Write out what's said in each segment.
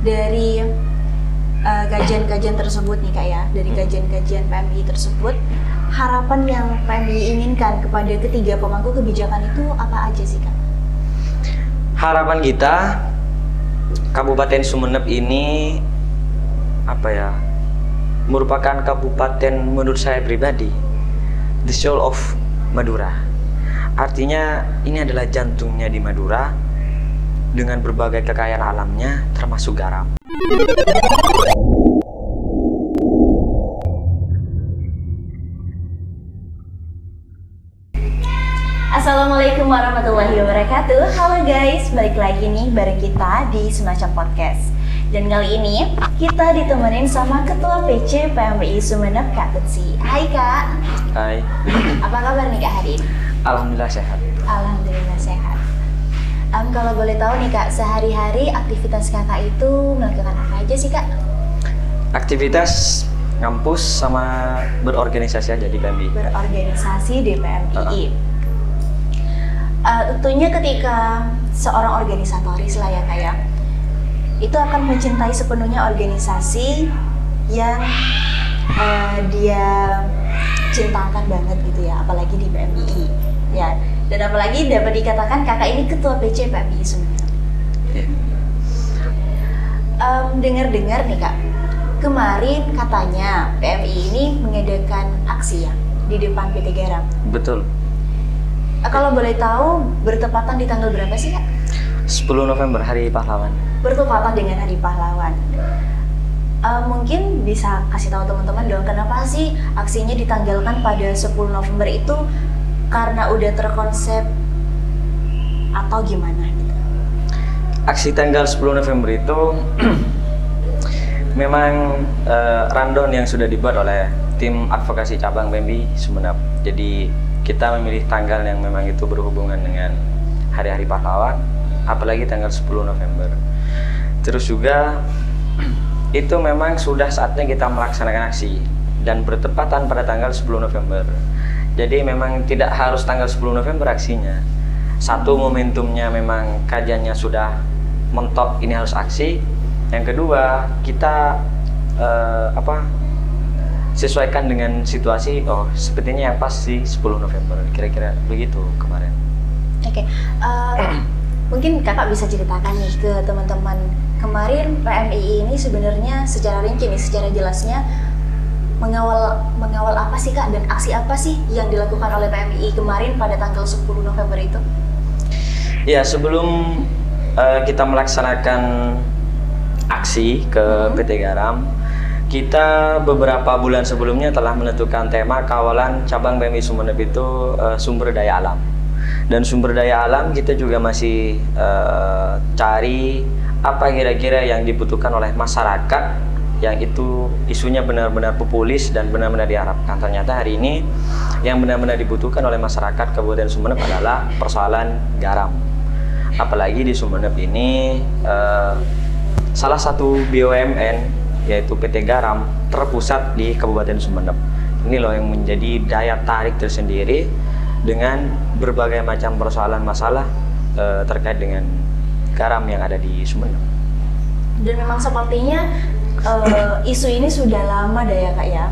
dari kajian-kajian tersebut nih Kak ya, dari kajian-kajian PMI tersebut, harapan yang PMI inginkan kepada ketiga pemangku kebijakan itu apa aja sih Kak? Harapan kita Kabupaten Sumeneb ini merupakan kabupaten menurut saya pribadi the soul of Madura. Artinya ini adalah jantungnya di Madura dengan berbagai kekayaan alamnya termasuk garam. Assalamualaikum warahmatullahi wabarakatuh. Halo guys, balik lagi nih bareng kita di Semacam Podcast. Dan kali ini kita ditemenin sama Ketua PC PMI Sumeneb, Kak Tutsi. Hai Kak. Hai. Apa kabar nih Kak hari ini? Alhamdulillah sehat. Alhamdulillah sehat. Kalau boleh tahu nih Kak, sehari-hari aktivitas Kakak itu melakukan apa aja sih Kak? Aktivitas ngampus sama berorganisasi aja di PMI. Berorganisasi di PMI. Tentunya ketika seorang organisatoris lah ya Kak ya, itu akan mencintai sepenuhnya organisasi yang dia cintakan banget gitu ya, apalagi di PMI ya. Dan apalagi dapat dikatakan kakak ini ketua PC PMI Sumeneb. Dengar-dengar nih Kak, kemarin katanya PMI ini mengadakan aksi ya di depan PT Garam. Betul. Kalau boleh tahu bertepatan di tanggal berapa sih Kak? 10 November, Hari Pahlawan. Bertepatan dengan Hari Pahlawan. Mungkin bisa kasih tahu teman-teman dong, kenapa sih aksinya ditanggalkan pada 10 November itu? Karena udah terkonsep atau gimana gitu? Aksi tanggal 10 November itu memang rundown yang sudah dibuat oleh tim advokasi cabang PMI Sumeneb. Jadi kita memilih tanggal yang memang itu berhubungan dengan hari-hari pahlawan, apalagi tanggal 10 November. Terus juga itu memang sudah saatnya kita melaksanakan aksi dan bertepatan pada tanggal 10 November. Jadi memang tidak harus tanggal 10 November aksinya. Satu, momentumnya memang kajiannya sudah mentok, ini harus aksi. Yang kedua, kita sesuaikan dengan situasi. Oh, sepertinya yang pas sih 10 November. Kira-kira begitu kemarin. Oke. Mungkin kakak bisa ceritakan nih ke teman-teman, kemarin PMI ini sebenarnya secara rinci nih, secara jelasnya mengawal apa sih Kak, dan aksi apa sih yang dilakukan oleh PMI kemarin pada tanggal 10 November itu? Ya, sebelum kita melaksanakan aksi ke PT Garam, kita beberapa bulan sebelumnya telah menentukan tema kawalan cabang PMI Sumeneb itu sumber daya alam. Dan sumber daya alam kita juga masih cari apa kira-kira yang dibutuhkan oleh masyarakat, yang itu isunya benar-benar populis dan benar-benar diharapkan. Ternyata hari ini yang benar-benar dibutuhkan oleh masyarakat Kabupaten Sumeneb adalah persoalan garam. Apalagi di Sumeneb ini salah satu BUMN yaitu PT Garam terpusat di Kabupaten Sumeneb. Ini loh yang menjadi daya tarik tersendiri dengan berbagai macam persoalan masalah terkait dengan garam yang ada di Sumeneb. Dan memang sepertinya isu ini sudah lama dah ya Kak ya,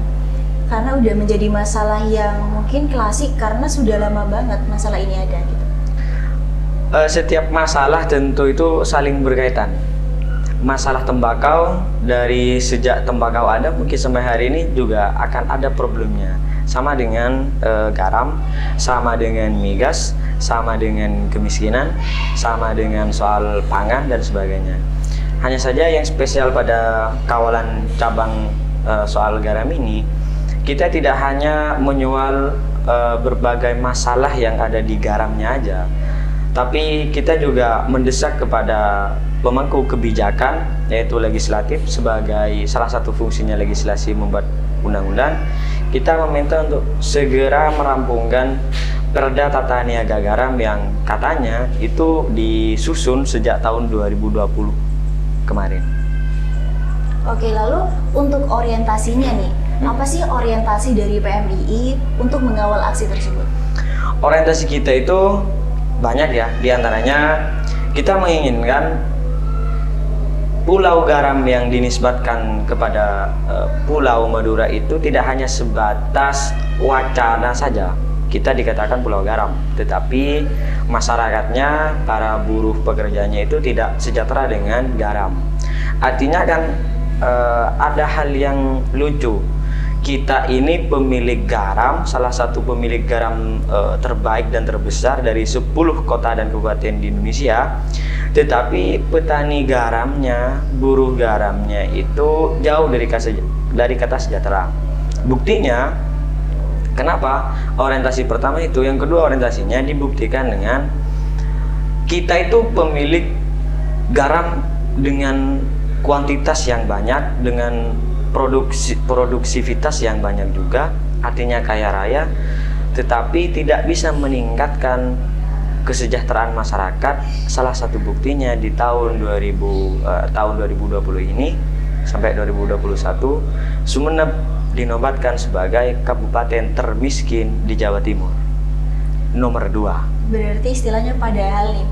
karena udah menjadi masalah yang mungkin klasik karena sudah lama banget masalah ini ada gitu. Setiap masalah tentu itu saling berkaitan. Masalah tembakau, dari sejak tembakau ada mungkin sampai hari ini juga akan ada problemnya. Sama dengan garam, sama dengan migas, sama dengan kemiskinan, sama dengan soal pangan dan sebagainya. Hanya saja yang spesial pada kawalan cabang soal garam ini, kita tidak hanya menjual berbagai masalah yang ada di garamnya aja, tapi kita juga mendesak kepada pemangku kebijakan, yaitu legislatif, sebagai salah satu fungsinya legislasi membuat undang-undang. Kita meminta untuk segera merampungkan Perda Tata Niaga Garam yang katanya itu disusun sejak tahun 2020 kemarin. Oke, lalu untuk orientasinya nih, apa sih orientasi dari PMII untuk mengawal aksi tersebut? Orientasi kita itu banyak ya, diantaranya kita menginginkan Pulau Garam yang dinisbatkan kepada Pulau Madura itu tidak hanya sebatas wacana saja. Kita dikatakan Pulau Garam, tetapi masyarakatnya, para buruh pekerjanya itu tidak sejahtera dengan garam. Artinya kan ada hal yang lucu. Kita ini pemilik garam, salah satu pemilik garam terbaik dan terbesar dari 10 kota dan kabupaten di Indonesia. Tetapi petani garamnya, buruh garamnya itu jauh dari kata sejahtera. Buktinya, kenapa? Orientasi pertama itu, yang kedua orientasinya dibuktikan dengan kita itu pemilik garam dengan kuantitas yang banyak, dengan produksivitas yang banyak juga, artinya kaya raya, tetapi tidak bisa meningkatkan kesejahteraan masyarakat. Salah satu buktinya di tahun 2020 ini sampai 2021, Sumeneb dinobatkan sebagai kabupaten termiskin di Jawa Timur, nomor 2. Berarti istilahnya padahal nih,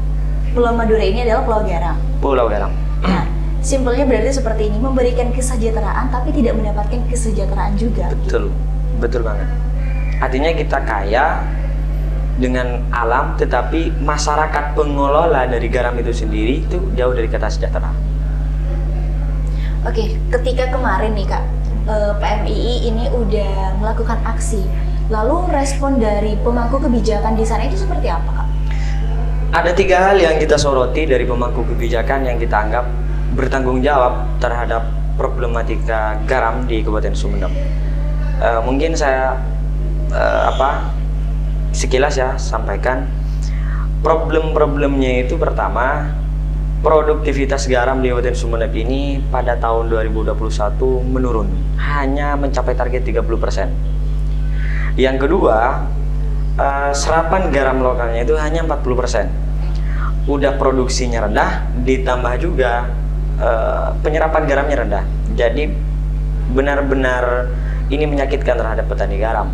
Pulau Madura ini adalah Pulau Garam. Pulau Garam. Nah, simpelnya berarti seperti ini, memberikan kesejahteraan tapi tidak mendapatkan kesejahteraan juga. Betul, betul banget. Artinya kita kaya dengan alam, tetapi masyarakat pengelola dari garam itu sendiri itu jauh dari kata sejahtera. Oke, ketika kemarin nih Kak, PMII ini udah melakukan aksi, lalu respon dari pemangku kebijakan di sana itu seperti apa Kak? Ada 3 hal yang kita soroti dari pemangku kebijakan yang kita anggap bertanggung jawab terhadap problematika garam di Kabupaten Sumeneb. Mungkin saya sekilas ya sampaikan. Problem-problemnya itu pertama, produktivitas garam di Kabupaten Sumeneb ini pada tahun 2021 menurun, hanya mencapai target 30%. Yang kedua, serapan garam lokalnya itu hanya 40%. Udah produksinya rendah, ditambah juga penyerapan garamnya rendah. Jadi benar-benar ini menyakitkan terhadap petani garam.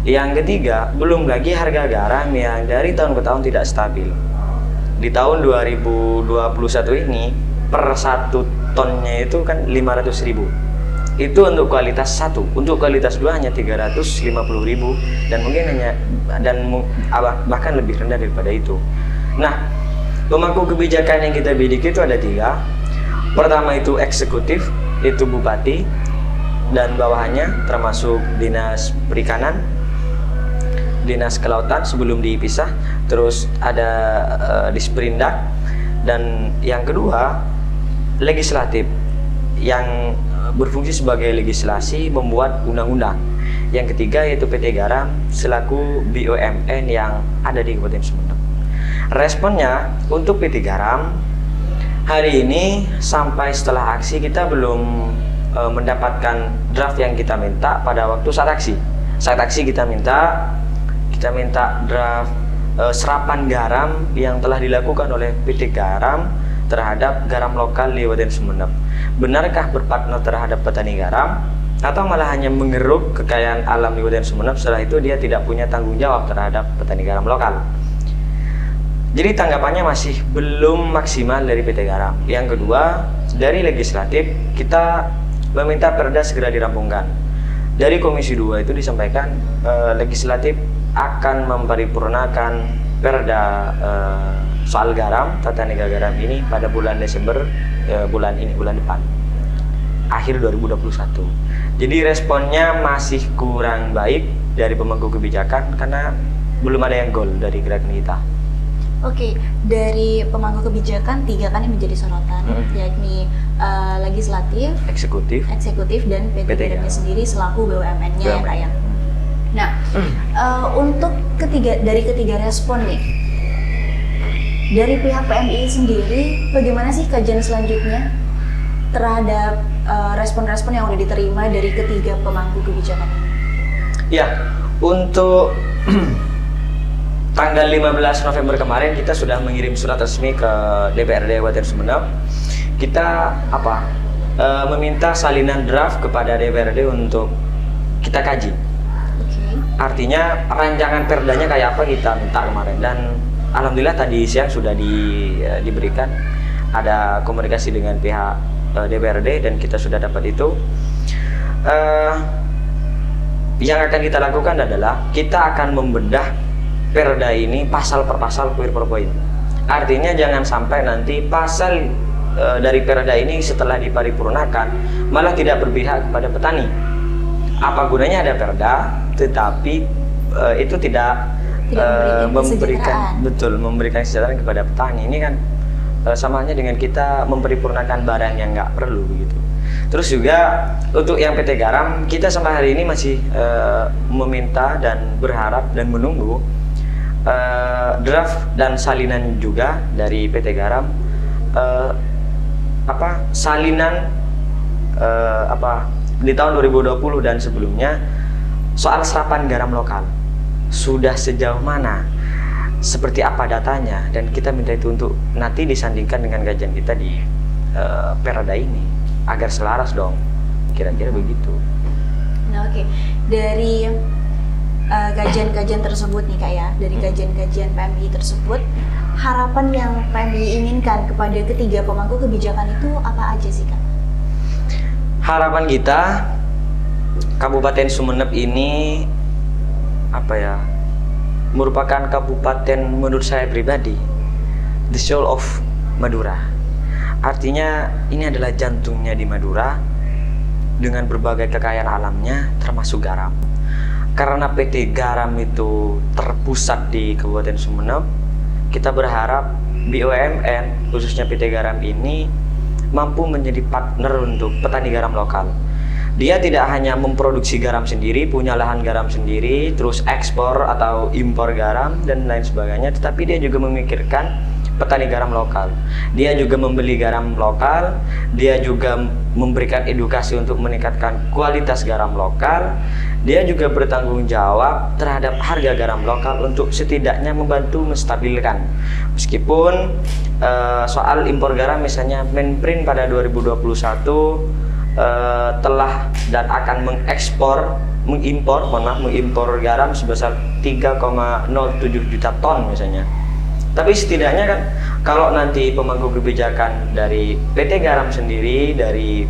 Yang ketiga, belum lagi harga garam yang dari tahun ke tahun tidak stabil. Di tahun 2021 ini per 1 tonnya itu kan 500.000. Itu untuk kualitas 1, untuk kualitas 2 hanya 350.000 dan mungkin bahkan lebih rendah daripada itu. Nah, pemangku kebijakan yang kita bidik itu ada 3. Pertama itu eksekutif, itu bupati dan bawahannya, termasuk dinas perikanan, dinas kelautan sebelum dipisah, terus ada Disperindak, dan yang kedua legislatif yang berfungsi sebagai legislasi membuat undang-undang. Yang ketiga yaitu PT Garam selaku BUMN yang ada di Kabupaten Sumeneb. Responnya untuk PT Garam hari ini sampai setelah aksi kita belum mendapatkan draft yang kita minta pada waktu saat aksi. Saat aksi kita minta draft serapan garam yang telah dilakukan oleh PT Garam terhadap garam lokal di Kabupaten Sumeneb. Benarkah berpartner terhadap petani garam atau malah hanya mengeruk kekayaan alam di Kabupaten Sumeneb, setelah itu dia tidak punya tanggung jawab terhadap petani garam lokal? Jadi tanggapannya masih belum maksimal dari PT Garam. Yang kedua, dari legislatif kita meminta perda segera dirampungkan. Dari Komisi 2 itu disampaikan legislatif akan memparipurnakan perda soal garam, tata niaga garam ini pada bulan Desember bulan depan, akhir 2021. Jadi responnya masih kurang baik dari pemangku kebijakan karena belum ada yang goal dari gerakan kita. Oke, dari pemangku kebijakan 3 kan yang menjadi sorotan, yakni legislatif, eksekutif dan PT Garamnya sendiri selaku BUMN-nya ya Kak ya. Nah, untuk dari ketiga respon nih, dari pihak PMII sendiri, bagaimana sih kajian selanjutnya terhadap respon-respon yang sudah diterima dari ketiga pemangku kebijakan? Ya, untuk tanggal 15 November kemarin kita sudah mengirim surat resmi ke DPRD Kabupaten Sumeneb. Kita meminta salinan draft kepada DPRD untuk kita kaji. Artinya rancangan perdanya kayak apa kita minta kemarin, dan alhamdulillah tadi siang sudah diberikan. ada komunikasi dengan pihak DPRD dan kita sudah dapat itu. Yang akan kita lakukan adalah kita akan membedah perda ini pasal per pasal, poin per poin. Artinya jangan sampai nanti pasal dari perda ini setelah diparipurnakan malah tidak berpihak kepada petani. Apa gunanya ada perda tetapi itu tidak memberikan kesejahteraan kepada petani. Ini kan sama halnya dengan kita memparipurnakan barang yang nggak perlu begitu. Terus juga untuk yang PT Garam, kita sampai hari ini masih meminta dan berharap dan menunggu draft dan salinan juga dari PT Garam, salinan di tahun 2020 dan sebelumnya soal serapan garam lokal sudah sejauh mana, seperti apa datanya, dan kita minta itu untuk nanti disandingkan dengan kajian kita di perda ini agar selaras dong, kira-kira begitu. Nah, oke. Dari kajian-kajian tersebut nih Kak ya, dari kajian-kajian PMI tersebut, harapan yang PMI inginkan kepada ketiga pemangku kebijakan itu apa aja sih Kak? Harapan kita Kabupaten Sumeneb ini merupakan kabupaten menurut saya pribadi the soul of Madura. Artinya ini adalah jantungnya di Madura dengan berbagai kekayaan alamnya termasuk garam. Karena PT Garam itu terpusat di Kabupaten Sumeneb, kita berharap BUMN khususnya PT Garam ini mampu menjadi partner untuk petani garam lokal. Dia tidak hanya memproduksi garam sendiri, punya lahan garam sendiri, terus ekspor atau impor garam dan lain sebagainya, tetapi dia juga memikirkan petani garam lokal. Dia juga membeli garam lokal, dia juga memberikan edukasi untuk meningkatkan kualitas garam lokal. Dia juga bertanggung jawab terhadap harga garam lokal untuk setidaknya membantu menstabilkan. Meskipun soal impor garam misalnya Menprin pada 2021 telah dan akan mengimpor garam sebesar 3,07 juta ton misalnya. Tapi setidaknya kan kalau nanti pemangku kebijakan dari PT Garam sendiri, dari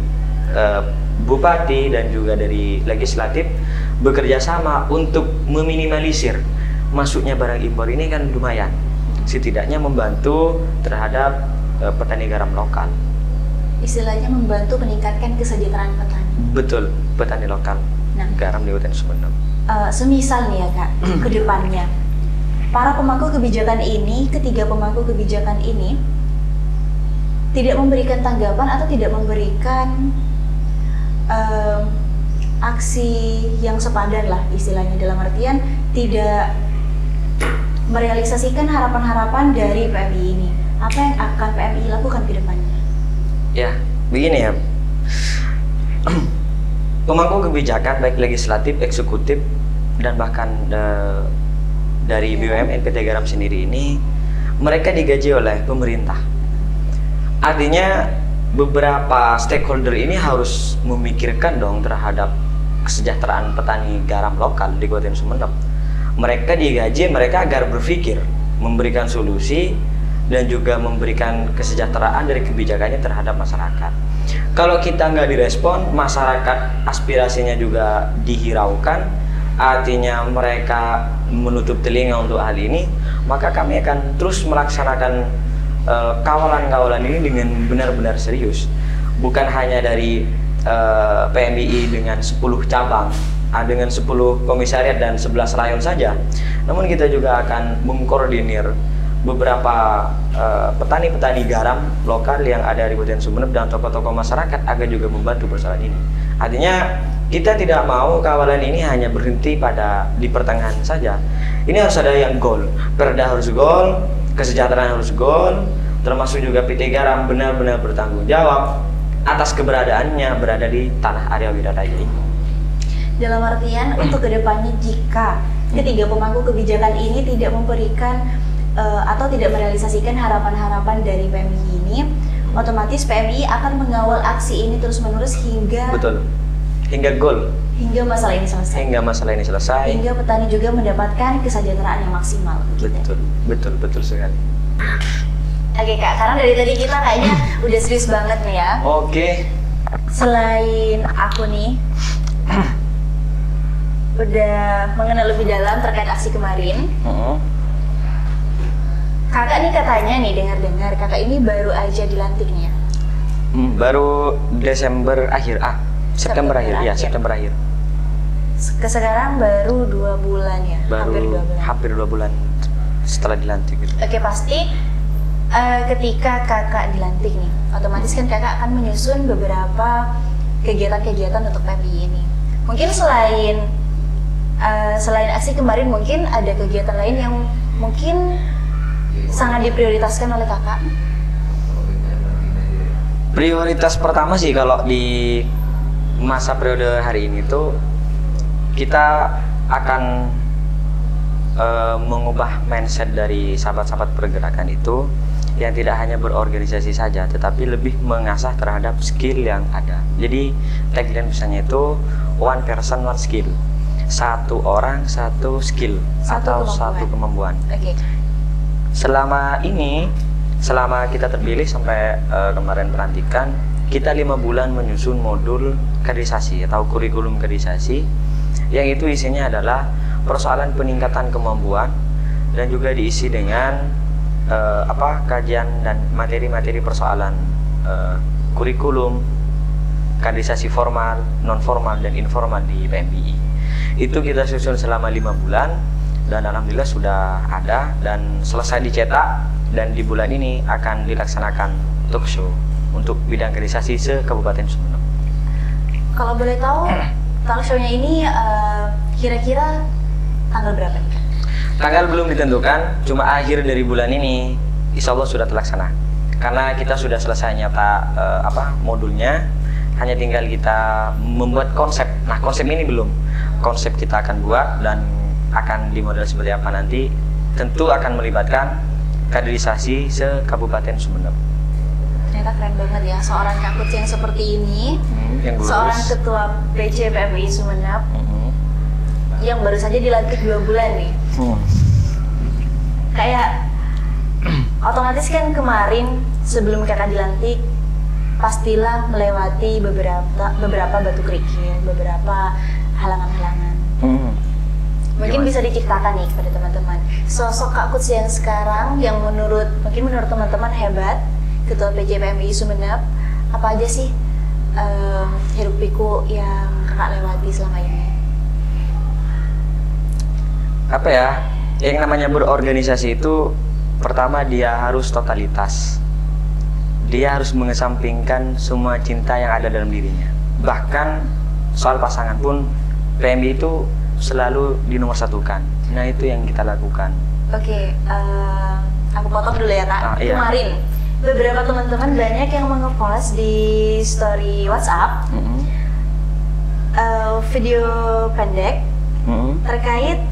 Bupati dan juga dari legislatif bekerja sama untuk meminimalisir masuknya barang impor ini kan lumayan. Setidaknya membantu terhadap petani garam lokal. Istilahnya membantu meningkatkan kesejahteraan petani. Betul, petani lokal. Nah, garam di Kabupaten Sumeneb. Semisal nih ya Kak, ke depannya para pemangku kebijakan ini, ketiga pemangku kebijakan ini tidak memberikan tanggapan atau tidak memberikan aksi yang sepadan lah istilahnya, dalam artian tidak merealisasikan harapan-harapan dari PMI ini. Apa yang akan PMI lakukan ke depannya? Ya, begini ya. Pemangku kebijakan baik legislatif, eksekutif, dan bahkan dari BUMN PT Garam sendiri ini, mereka digaji oleh pemerintah. Artinya beberapa stakeholder ini harus memikirkan dong terhadap kesejahteraan petani garam lokal di Kabupaten Sumeneb. Mereka digaji mereka agar berpikir, memberikan solusi, dan juga memberikan kesejahteraan dari kebijakannya terhadap masyarakat. Kalau kita nggak direspon, masyarakat aspirasinya juga dihiraukan, artinya mereka menutup telinga untuk hal ini, maka kami akan terus melaksanakan kawalan-kawalan ini dengan benar-benar serius. Bukan hanya dari PMII dengan 10 cabang, dengan 10 komisariat dan 11 rayon saja, namun kita juga akan mengkoordinir beberapa petani-petani garam lokal yang ada di Kabupaten Sumeneb dan tokoh-tokoh masyarakat agar juga membantu persoalan ini. Artinya kita tidak mau kawalan ini hanya berhenti di pertengahan saja. Ini harus ada yang goal. Perda harus goal, kesejahteraan harus goal, termasuk juga PT Garam benar-benar bertanggung jawab atas keberadaannya berada di tanah Arya Wiraraja ini. Dalam artian untuk kedepannya jika ketiga pemangku kebijakan ini tidak memberikan atau tidak merealisasikan harapan-harapan dari PMI ini, otomatis PMI akan mengawal aksi ini terus-menerus hingga goal, hingga masalah ini selesai, hingga petani juga mendapatkan kesejahteraan yang maksimal. Betul sekali. Oke kak, karena dari tadi kita kayaknya udah serius banget nih ya. Oke. Selain aku nih udah mengenal lebih dalam terkait aksi kemarin. Kakak nih katanya nih dengar-dengar kakak ini baru aja dilantik nih ya. Baru Desember akhir, September akhir, ya September akhir. Sekarang baru 2 bulan ya, hampir 2 bulan setelah dilantik gitu. Oke, pasti ketika kakak dilantik nih, otomatis kan kakak akan menyusun beberapa kegiatan-kegiatan untuk PMI ini. Mungkin selain aksi kemarin, mungkin ada kegiatan lain yang mungkin sangat diprioritaskan oleh kakak. Prioritas pertama sih kalau di masa periode hari ini tuh kita akan mengubah mindset dari sahabat-sahabat pergerakan itu yang tidak hanya berorganisasi saja, tetapi lebih mengasah terhadap skill yang ada. Jadi tagline misalnya itu one person one skill, satu orang satu skill atau satu kemampuan. Okay. Selama kita terpilih sampai kemarin pelantikan, kita 5 bulan menyusun modul kaderisasi atau kurikulum kaderisasi yang itu isinya adalah persoalan peningkatan kemampuan dan juga diisi dengan kajian dan materi-materi persoalan kurikulum kaderisasi formal, non formal dan informal di PMBI. Itu kita susun selama 5 bulan dan alhamdulillah sudah ada dan selesai dicetak, dan di bulan ini akan dilaksanakan talk show untuk bidang kaderisasi se-Kabupaten Sumeneb. Kalau boleh tahu, talk show-nya ini kira-kira tanggal berapa nih? Tanggal belum ditentukan, cuma akhir dari bulan ini insya Allah sudah terlaksana. Karena kita sudah selesai nyata modulnya, hanya tinggal kita membuat konsep. Nah, konsep ini belum. Konsep kita akan buat dan akan dimodel seperti apa nanti, tentu akan melibatkan kaderisasi se-Kabupaten Sumeneb. Ternyata keren banget ya, seorang kakut yang seperti ini, seorang ketua PC PMI Sumeneb, yang baru saja dilantik 2 bulan nih. Kayak otomatis kan kemarin sebelum kakak dilantik, pastilah melewati beberapa batu kerikil, beberapa halangan-halangan. Mungkin bisa diceritakan nih kepada teman-teman, sosok Kak Quds yang sekarang yang menurut teman-teman hebat, Ketua PC PMI Sumeneb, apa aja sih hiruk pikuk yang kakak lewati selama ini? Apa ya, yang namanya berorganisasi itu pertama dia harus totalitas. Dia harus mengesampingkan semua cinta yang ada dalam dirinya. Bahkan soal pasangan pun PMI itu selalu dinomorsatukan. Nah, itu yang kita lakukan. Oke, aku potong dulu ya Kak. Iya. Kemarin beberapa teman-teman banyak yang nge-post di story WhatsApp video pendek terkait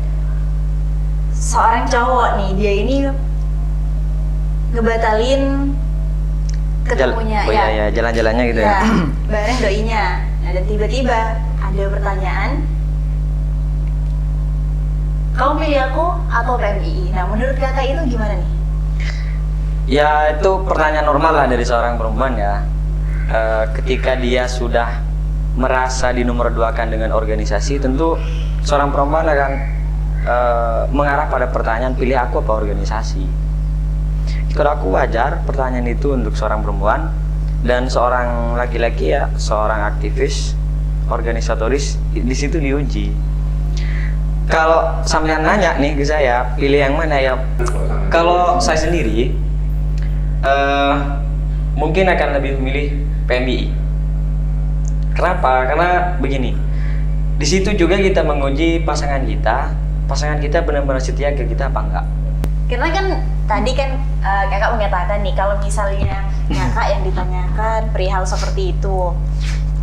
seorang cowok nih, dia ini ngebatalin ketemunya jalan-jalannya gitu ya. Bareng doinya. Nah, dan tiba-tiba ada pertanyaan, kamu pilih aku atau PMII? Nah, menurut kakak itu gimana nih? Ya, itu pertanyaan normal lah dari seorang perempuan ya. Ketika dia sudah merasa dinomorduakan dengan organisasi, tentu seorang perempuan akan mengarah pada pertanyaan, pilih aku apa organisasi? Kalau aku wajar pertanyaan itu untuk seorang perempuan, dan seorang laki-laki ya, seorang aktivis, organisatoris, di situ diuji. Kalau sampean nanya nih ke saya, pilih yang mana ya? Kalau saya sendiri, mungkin akan lebih memilih PMI. Kenapa? Karena begini, di situ juga kita menguji pasangan kita benar-benar setia ke kita apa enggak. Karena kan tadi kan kakak mengatakan nih, kalau misalnya kakak yang ditanyakan perihal seperti itu,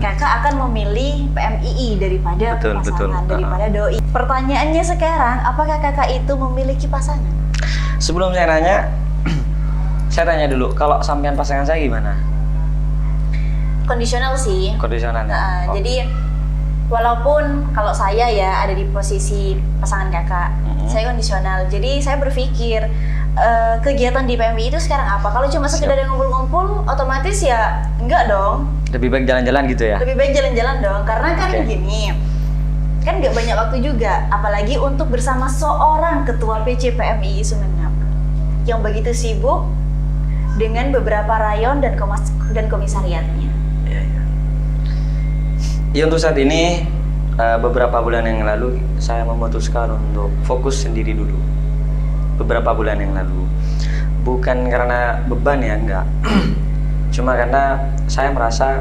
kakak akan memilih PMII daripada pasangan, daripada doi. Pertanyaannya sekarang, apakah kakak itu memiliki pasangan? Sebelum saya nanya, saya tanya dulu, kalau sampean pasangan saya gimana? Kondisional sih. Kondisional ya? Jadi walaupun kalau saya ya ada di posisi pasangan kakak, saya kondisional. Jadi saya berpikir kegiatan di PMI itu sekarang apa? Kalau cuma sekedar yang ngumpul-ngumpul, otomatis ya enggak dong. Lebih baik jalan-jalan gitu ya? Lebih baik jalan-jalan dong, karena kan gini, kan nggak banyak waktu juga, apalagi untuk bersama seorang ketua PC PMI Sumeneb yang begitu sibuk dengan beberapa rayon dan komisariatnya. Iya. Ya untuk saat ini beberapa bulan yang lalu saya memutuskan untuk fokus sendiri dulu. Beberapa bulan yang lalu, bukan karena beban ya, enggak. Cuma karena saya merasa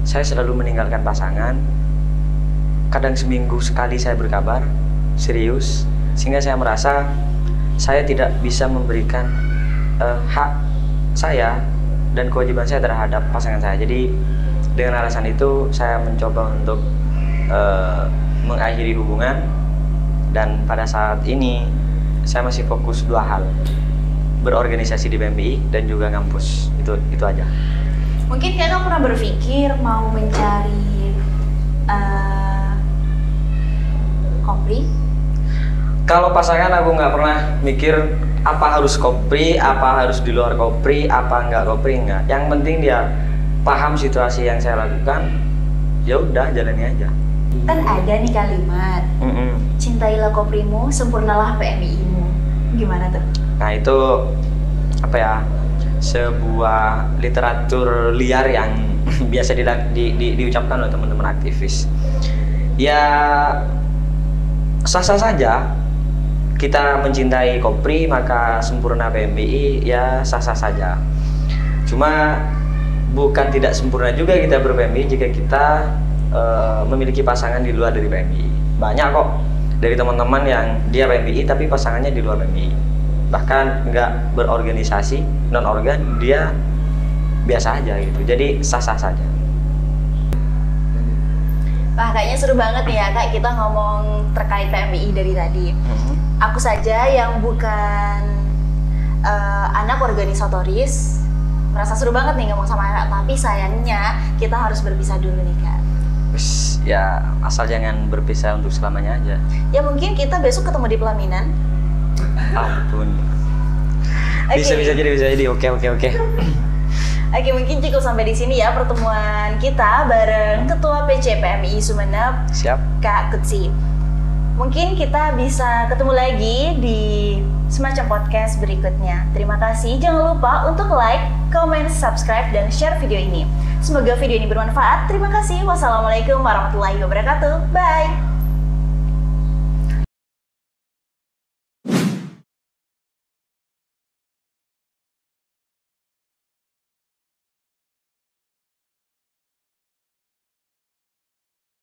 saya selalu meninggalkan pasangan. Kadang seminggu sekali saya berkabar, serius, sehingga saya merasa saya tidak bisa memberikan hak saya dan kewajiban saya terhadap pasangan saya. Jadi dengan alasan itu saya mencoba untuk mengakhiri hubungan, dan pada saat ini saya masih fokus dua hal, berorganisasi di PMI dan juga ngampus. Itu aja. Mungkin kakak pernah berpikir mau mencari kopri? Kalau pasangan aku nggak pernah mikir apa harus kopri, apa harus di luar kopri, apa nggak kopri, nggak. Yang penting dia paham situasi yang saya lakukan, ya udah jalani aja. Kan ada nih kalimat, cintailah koprimu, sempurnalah PMI-mu. Gimana tuh? Nah itu apa ya, sebuah literatur liar yang biasa diucapkan oleh teman-teman aktivis. Ya sah-sah saja kita mencintai kopri, maka sempurna PMI, ya sah-sah saja. Cuma bukan tidak sempurna juga kita ber-PMI jika kita memiliki pasangan di luar dari PMI. Banyak kok dari teman-teman yang dia PMI tapi pasangannya di luar PMI, bahkan nggak berorganisasi, non-organ, dia biasa aja gitu. Jadi sah-sah saja. Wah, kayaknya seru banget nih ya Kak, kita ngomong terkait PMI dari tadi. Aku saja yang bukan anak organisatoris merasa seru banget nih ngomong sama Kak, tapi sayangnya kita harus berpisah dulu nih Kak. Ya asal jangan berpisah untuk selamanya aja. Ya mungkin kita besok ketemu di pelaminan. Ampun. Bisa jadi. Oke. Oke, mungkin cukup sampai di sini ya pertemuan kita bareng Ketua PC PMI Sumeneb, Siap. Kak Kutsi. Mungkin kita bisa ketemu lagi di semacam podcast berikutnya. Terima kasih. Jangan lupa untuk like, comment, subscribe, dan share video ini. Semoga video ini bermanfaat. Terima kasih. Wassalamualaikum warahmatullahi wabarakatuh. Bye.